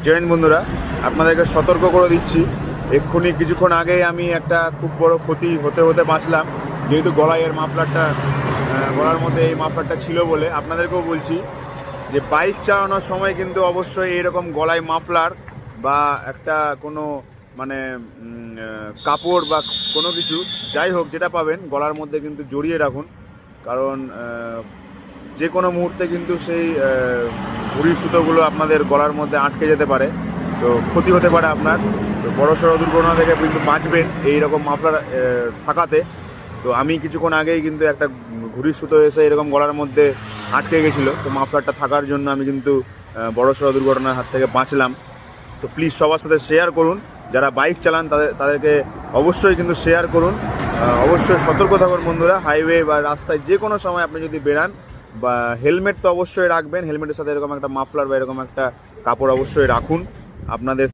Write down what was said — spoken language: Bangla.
জয় হিন্দ বন্ধুরা, আপনাদেরকে সতর্ক করে দিচ্ছি। এক্ষুনি কিছুক্ষণ আগেই আমি একটা খুব বড় ক্ষতি হতে হতে বাঁচলাম, যেহেতু গলায় এর মাফলারটা গলার মধ্যে এই মাফলারটা ছিল বলে। আপনাদেরকেও বলছি যে বাইক চালানোর সময় কিন্তু অবশ্যই এইরকম গলায় মাফলার বা একটা কোনো মানে কাপড় বা কোনো কিছু যাই হোক যেটা পাবেন গলার মধ্যে কিন্তু জড়িয়ে রাখুন। কারণ যে কোনো মুহূর্তে কিন্তু সেই ঘুড়ির সুতোগুলো আপনাদের গলার মধ্যে আটকে যেতে পারে, তো ক্ষতি হতে পারে আপনার। তো বড়সড় দুর্ঘটনা থেকে কিন্তু বাঁচবেন এই রকম মাফলার থাকাতে। তো আমি কিছুক্ষণ আগেই কিন্তু একটা ঘুড়ির সুতো এসে এরকম গলার মধ্যে আটকে গেছিলো, তো মাফলারটা থাকার জন্য আমি কিন্তু বড়সড় দুর্ঘটনার হাত থেকে বাঁচলাম। তো প্লিজ সবার সাথে শেয়ার করুন, যারা বাইক চালান তাদেরকে অবশ্যই কিন্তু শেয়ার করুন। অবশ্যই সতর্ক থাকুন বন্ধুরা, হাইওয়ে বা রাস্তায় যে কোনো সময় আপনি যদি বেরান, বা হেলমেট তো অবশ্যই রাখবেন, হেলমেটের সাথে এরকম একটা মাফলার বা এরকম একটা কাপড় অবশ্যই রাখুন আপনাদের।